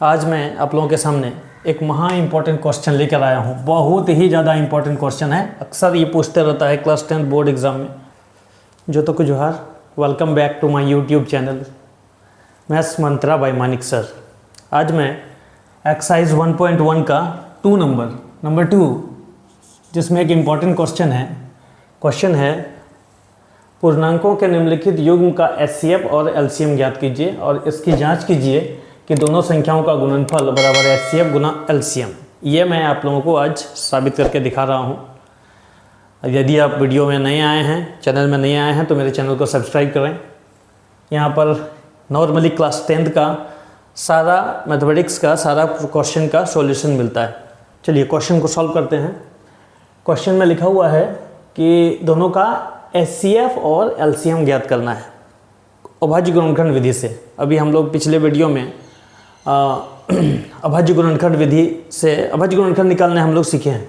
आज मैं आप लोगों के सामने एक महा इम्पोर्टेंट क्वेश्चन लेकर आया हूँ। बहुत ही ज़्यादा इम्पोर्टेंट क्वेश्चन है, अक्सर ये पूछते रहता है क्लास 10 बोर्ड एग्ज़ाम में। जो तो कुछ जोहार, welcome back to my YouTube channel Maths Mantra by Manik sir. आज मैं एक्सरसाइज 1.1 का नंबर 2 जिसमें एक इम्पॉर्टेंट क्वेश्चन है पूर्णांकों के निम्नलिखित युग्म का एचसीएफ और एलसीएम ज्ञात कीजिए और इसकी जांच कीजिए कि दोनों संख्याओं का गुणनफल बराबर एचसीएफ गुना एलसीएम। ये मैं आप लोगों को आज साबित करके दिखा रहा हूँ। यदि आप वीडियो में नए आए हैं, चैनल में नए आए हैं, तो मेरे चैनल को सब्सक्राइब करें। यहाँ पर नॉर्मली क्लास 10th का सारा मैथमेटिक्स का सारा क्वेश्चन का सॉल्यूशन मिलता है। चलिए क्वेश्चन को सॉल्व करते हैं। क्वेश्चन में लिखा हुआ है कि दोनों का एचसीएफ और एलसीएम ज्ञात करना है अभाज्य गुणनखंड विधि से। अभी हम लोग पिछले वीडियो में अभाज्य गुणनखंड विधि से अभाज्य गुणनखंड निकालने हम लोग सीखे हैं,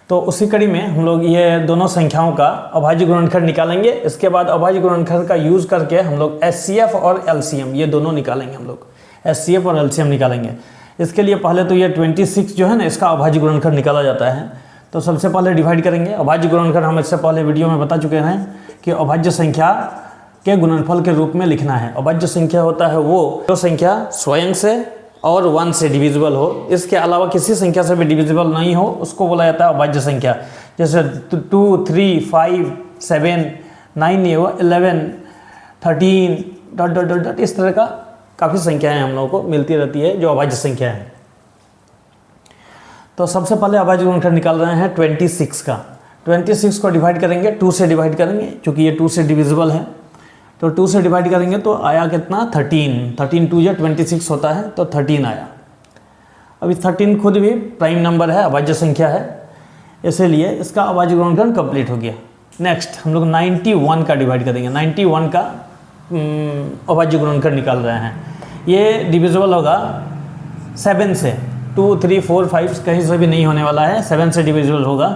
तो उसी कड़ी में हम लोग ये दोनों संख्याओं का अभाज्य गुणनखंड निकालेंगे। इसके बाद अभाज्य गुणनखंड का यूज़ करके हम लोग एचसीएफ और एलसीएम ये दोनों निकालेंगे। हम लोग एचसीएफ और एलसीएम निकालेंगे। इसके लिए पहले तो ये 26 जो है ना, इसका अभाज्य गुणनखंड निकाला जाता है। तो सबसे पहले डिवाइड करेंगे। अभाज्य गुणनखंड हम इससे पहले वीडियो में बता चुके हैं कि अभाज्य संख्या के गुणनफल के रूप में लिखना है। अभाज्य संख्या होता है वो जो संख्या स्वयं से और 1 से डिविजिबल हो, इसके अलावा किसी संख्या से भी डिविजिबल नहीं हो, उसको बोला जाता है अभाज्य संख्या। जैसे 2, 3, 5, 7, 9, 11, 13 डॉट डॉट डॉट डॉट, इस तरह का काफ़ी संख्याएं हम लोगों को मिलती रहती है जो अभाज्य संख्या है। तो सबसे पहले अभाज्य गुणनखंड निकाल रहे हैं 26 का। 26 को डिवाइड करेंगे, 2 से डिवाइड करेंगे, क्योंकि ये 2 से डिविजिबल है। तो 2 से डिवाइड करेंगे तो आया कितना, 13 2 या 26 होता है, तो 13 आया। अभी 13 खुद भी प्राइम नंबर है, अभाज्य संख्या है, इसीलिए इसका अभाज्य गुणनखंड कंप्लीट हो गया। नेक्स्ट हम लोग 91 का डिवाइड करेंगे। 91 का अभाज्य गुणनखंड निकाल रहे हैं। ये डिविजिबल होगा 7 से। 2, 3, 4, 5 कहीं से भी नहीं होने वाला है, 7 से डिविजिबल होगा।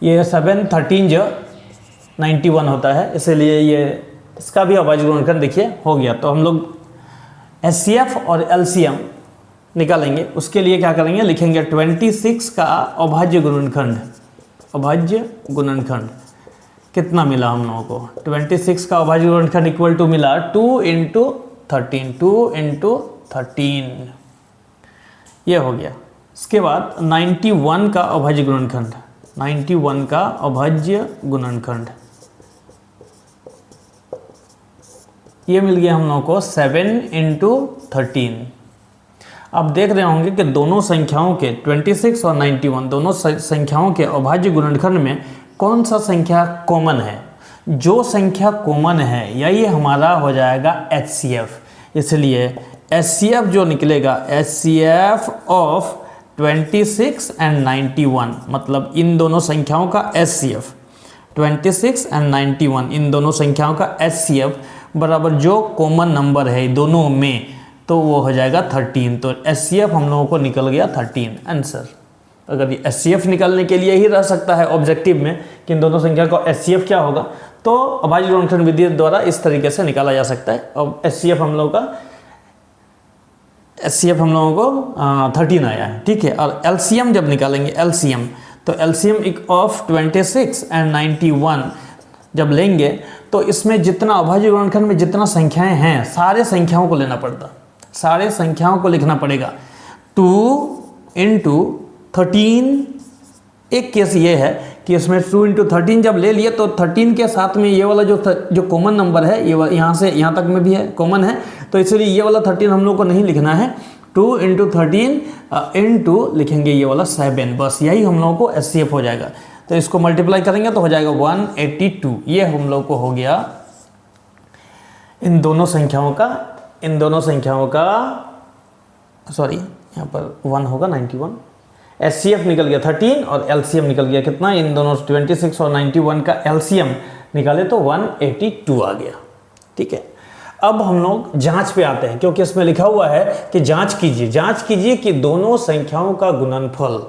ये 7, 13 जो 91 होता है, इसलिए ये इसका भी अभाज्य गुणनखंड देखिए हो गया। तो हम लोग एचसीएफ और एलसीएम निकालेंगे। उसके लिए क्या करेंगे, लिखेंगे 26 का अभाज्य गुणनखंड कितना मिला हम लोगों को। 26 का अभाज्य गुणनखंड इक्वल टू मिला 2 × 13, 2 × 13, ये हो गया। इसके बाद 91 का अभाज्य गुणनखंड, 91 का अभाज्य गुणनखंड ये मिल गया हम लोगों को 7 × 13। अब देख रहे होंगे कि दोनों संख्याओं के 26 और 91 दोनों संख्याओं के अभाज्य गुणनखंड में कौन सा संख्या कॉमन है। जो संख्या कॉमन है यही हमारा हो जाएगा एचसीएफ। इसलिए एचसीएफ जो निकलेगा, एचसीएफ ऑफ 26 एंड 91, मतलब इन दोनों संख्याओं का एचसीएफ 26 एंड 91, इन दोनों संख्याओं का एचसीएफ बराबर जो कॉमन नंबर है दोनों में, तो वो हो जाएगा 13। तो एचसीएफ हम लोगों को निकल गया 13 आंसर। अगर ये एचसीएफ निकालने के लिए ही रह सकता है ऑब्जेक्टिव में कि इन दोनों संख्या का एचसीएफ क्या होगा, तो अभाज्य गुणनखंड विधि द्वारा इस तरीके से निकाला जा सकता है। अब एचसीएफ हम लोगों को 13 आया है, ठीक है। और एलसीएम जब निकालेंगे, एलसीएम तो एलसीएम ऑफ 26 एंड 91 जब लेंगे तो इसमें जितना अभाज्य गुणनखंड में जितना संख्याएं हैं सारे संख्याओं को लेना पड़ता, सारे संख्याओं को लिखना पड़ेगा। 2 × 13, एक केस ये है कि इसमें 2 × 13 जब ले लिए तो 13 के साथ में ये वाला जो कॉमन नंबर है, ये यहाँ से यहाँ तक में भी है, कॉमन है, तो इसलिए ये वाला 13 हम लोग को नहीं लिखना है। 2 × 13 × लिखेंगे ये वाला 7, बस यही हम लोगों को एचसीएफ हो जाएगा। तो इसको मल्टीप्लाई करेंगे तो हो जाएगा 182। ये हम लोग को हो गया इन दोनों संख्याओं का सॉरी, यहाँ पर 1 होगा 91। एचसीएफ निकल गया 13 और एलसीएम निकल गया कितना, इन दोनों 26 और 91 का एलसीएम निकाले तो 182 आ गया, ठीक है। अब हम लोग जांच पे आते हैं, क्योंकि इसमें लिखा हुआ है कि जांच कीजिए कि दोनों संख्याओं का गुणनफल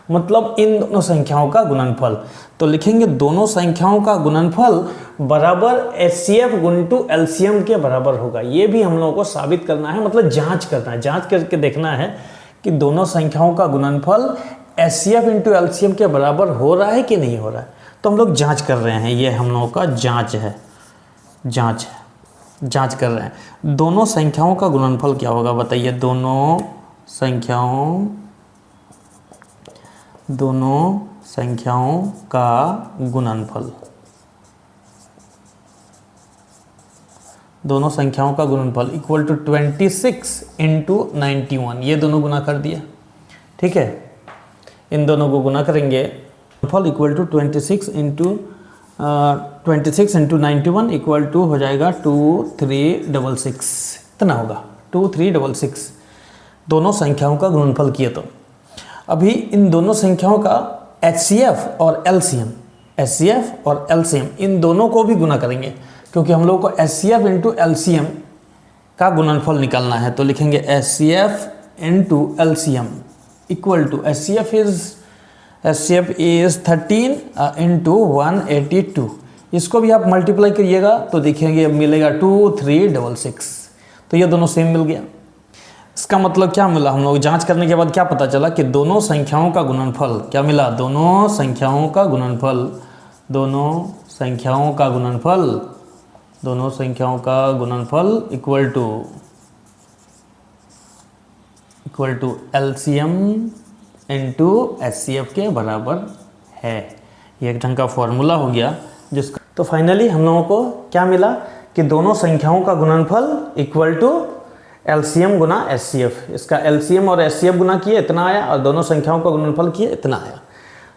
मतलब इन दोनों संख्याओं का गुणनफल। तो लिखेंगे दोनों संख्याओं का गुणनफल बराबर HCF गुणितु LCM के बराबर होगा। ये भी हम लोगों को साबित करना है, मतलब जांच करना है, जांच करके देखना है कि दोनों संख्याओं का गुणनफल HCF इंटू LCM के बराबर हो रहा है कि नहीं हो रहा है। तो हम लोग जांच कर रहे हैं, ये हम लोगों का जांच है, जांच कर रहे हैं। दोनों संख्याओं का गुणनफल क्या होगा बताइए। दोनों संख्याओं का गुणनफल, दोनों संख्याओं का गुणनफल इक्वल टू 26 इंटू 91, ये दोनों गुना कर दिया, ठीक है। इन दोनों को गुना करेंगे, गुणनफल equal to 26 into 91 equal to हो जाएगा 2366, इतना होगा 2366। दोनों संख्याओं का गुणनफल किए तो अभी इन दोनों संख्याओं का HCF और LCM इन दोनों को भी गुना करेंगे, क्योंकि हम लोग को HCF इंटू LCM का गुणनफल निकालना है। तो लिखेंगे HCF into LCM equal to HCF is 13 into 182। इसको भी आप मल्टीप्लाई करिएगा तो देखेंगे मिलेगा 2366। तो ये दोनों सेम मिल गया। इसका मतलब क्या मिला, हम लोग जांच करने के बाद क्या पता चला कि दोनों संख्याओं का गुणनफल क्या मिला, दोनों संख्याओं का गुणनफल equal to LCM into HCF के बराबर है। ये एक ढंग का फॉर्मूला हो गया जिसका, तो फाइनली हम लोगों को क्या मिला कि दोनों संख्याओं का गुणनफल इक्वल टू LCM गुना HCF। इसका LCM और HCF गुना किए इतना आया, और दोनों संख्याओं का गुणनफल किए इतना आया।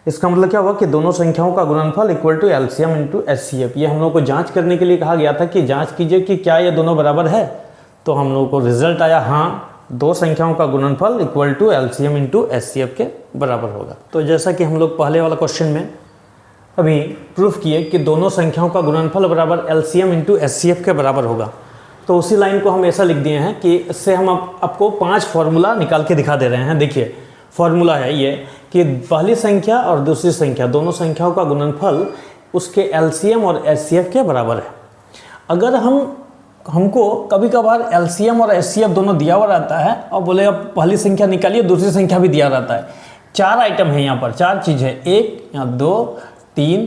इसका मतलब क्या हुआ कि दोनों संख्याओं का गुणनफल equal to LCM into HCF। ये हम लोग को जांच करने के लिए कहा गया था कि जांच कीजिए कि क्या ये दोनों बराबर है। तो हम लोगों को रिजल्ट आया, हाँ, दो संख्याओं का गुणनफल equal to LCM into HCF के बराबर होगा। तो जैसा कि हम लोग पहले वाला क्वेश्चन में अभी प्रूफ किए कि दोनों संख्याओं का गुणनफल बराबर LCM इंटू HCF के बराबर होगा, तो उसी लाइन को हम ऐसा लिख दिए हैं कि इससे हम आपको 5 फॉर्मूला निकाल के दिखा दे रहे हैं। देखिए फॉर्मूला है ये कि पहली संख्या और दूसरी संख्या, दोनों संख्याओं का गुणनफल उसके LCM और HCF के बराबर है। अगर हमको कभी कभार LCM और HCF दोनों दिया हुआ रहता है और बोले अब पहली संख्या निकालिए, दूसरी संख्या भी दिया रहता है। 4 आइटम है यहाँ पर, 4 चीज़ है, 1 या 2 3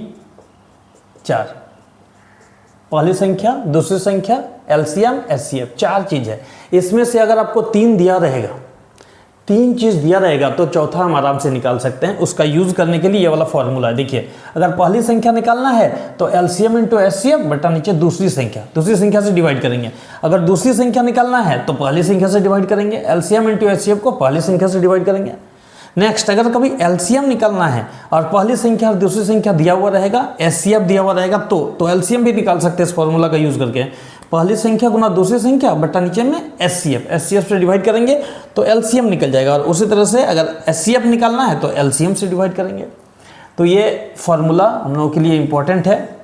4, पहली संख्या, दूसरी संख्या, LCM HCF, 4 चीज़ है। इसमें से अगर आपको 3 दिया रहेगा, 3 चीज़ दिया रहेगा तो चौथा हम आराम से निकाल सकते हैं। उसका यूज़ करने के लिए ये वाला फॉर्मूला है। देखिए अगर पहली संख्या निकालना है तो LCM इंटू HCF बटा नीचे दूसरी संख्या से डिवाइड करेंगे। अगर दूसरी संख्या निकालना है तो पहली संख्या से डिवाइड करेंगे, LCM इंटू HCF को पहली संख्या से डिवाइड करेंगे। नेक्स्ट अगर कभी LCM निकालना है और पहली संख्या और दूसरी संख्या दिया हुआ रहेगा, HCF दिया हुआ रहेगा, तो LCM भी निकाल सकते हैं इस फॉर्मूला का यूज़ करके। पहली संख्या गुना दूसरी संख्या बटा नीचे में HCF से डिवाइड करेंगे तो LCM निकल जाएगा, और उसी तरह से अगर HCF निकालना है तो LCM से डिवाइड करेंगे। तो ये फॉर्मूला हम लोगों के लिए इम्पोर्टेंट है।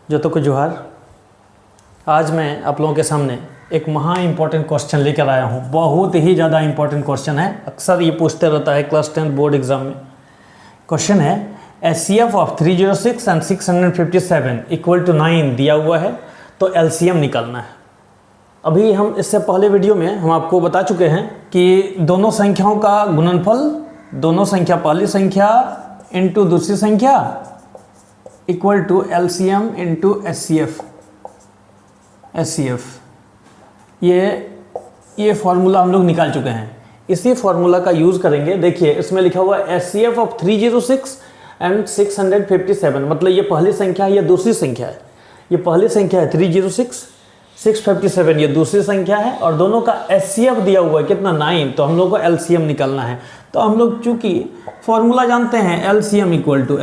जो तो को जोहार, आज मैं आप लोगों के सामने एक महा इम्पोर्टेंट क्वेश्चन लेकर आया हूँ। बहुत ही ज़्यादा इम्पोर्टेंट क्वेश्चन है, अक्सर ये पूछते रहता है क्लास 10 बोर्ड एग्जाम में। क्वेश्चन है HCF of 306 and 657 equal to 9 दिया हुआ है, तो LCM निकालना है। अभी हम इससे पहले वीडियो में हम आपको बता चुके हैं कि दोनों संख्याओं का गुणनफल, दोनों संख्या पहली संख्या इंटू दूसरी संख्या equal to LCM into HCF। ये फॉर्मूला हम लोग निकाल चुके हैं। इसी फॉर्मूला का यूज़ करेंगे। देखिए इसमें लिखा हुआ है HCF ऑफ 306 एंड 657, मतलब ये पहली संख्या है, ये दूसरी संख्या है। ये पहली संख्या है 306, 657 ये दूसरी संख्या है, और दोनों का HCF दिया हुआ है कितना, 9। तो हम लोग को LCM निकालना है। तो हम लोग चूँकि फॉर्मूला जानते हैं LCM इक्वल टू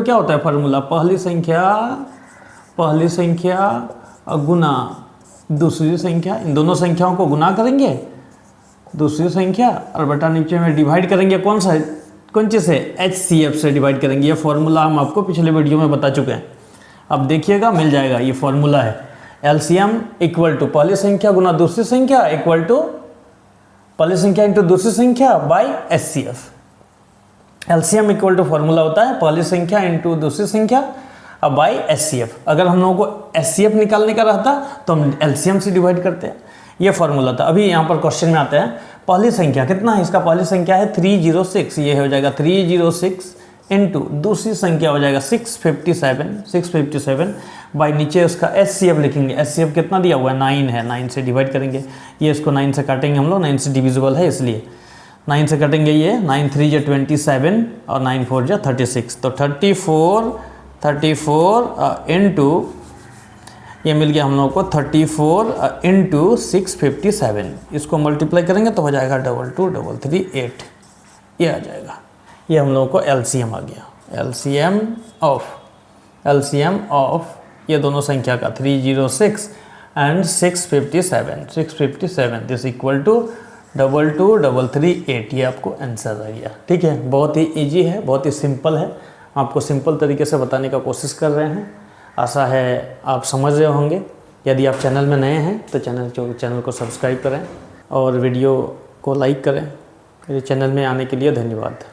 क्या होता है फॉर्मूला, पहली संख्या गुना दूसरी संख्या। इन दोनों संख्याओं को गुना करेंगे, दूसरी संख्या, और बटा नीचे में डिवाइड करेंगे कौन चीज़ से, HCF से डिवाइड करेंगे। ये फॉर्मूला हम आपको पिछले वीडियो में बता चुके हैं। अब देखिएगा मिल जाएगा, ये फॉर्मूला है LCM इक्वल टू पहली संख्या गुना दूसरी संख्या इक्वल टू पहली संख्या इंटू दूसरी संख्या by HCF। LCM equal to formula होता है पहली संख्या इंटू दूसरी संख्या अब बाई HCF। अगर हम लोगों को HCF निकालने का रहता तो हम LCM से डिवाइड करते हैं, ये फॉर्मूला था। अभी यहाँ पर क्वेश्चन में आते हैं पहली संख्या कितना है, इसका पहली संख्या है 306, ये हो जाएगा 306 इंटू दूसरी संख्या हो जाएगा 657 बाई नीचे उसका HCF लिखेंगे। HCF कितना दिया हुआ है 9 है, 9 से डिवाइड करेंगे, ये इसको 9 से काटेंगे हम लोग, 9 से डिविजिबल है इसलिए 9 से कटेंगे, ये 9 3 जा 27 और 9 4 जा 36, तो 34 इंटू ये मिल गया हम लोगों को 34 इंटू 657, इसको मल्टीप्लाई करेंगे तो हो जाएगा 22338, ये आ जाएगा। ये हम लोगों को LCM आ गया, LCM ऑफ ये दोनों संख्या का 306 एंड 657 दिस इक्वल टू 22338, ये आपको आंसर आ गया। ठीक है, बहुत ही इजी है, बहुत ही सिंपल है, आपको सिंपल तरीके से बताने का कोशिश कर रहे हैं। आशा है आप समझ रहे होंगे। यदि आप चैनल में नए हैं तो चैनल को सब्सक्राइब करें और वीडियो को लाइक करें। मेरे चैनल में आने के लिए धन्यवाद।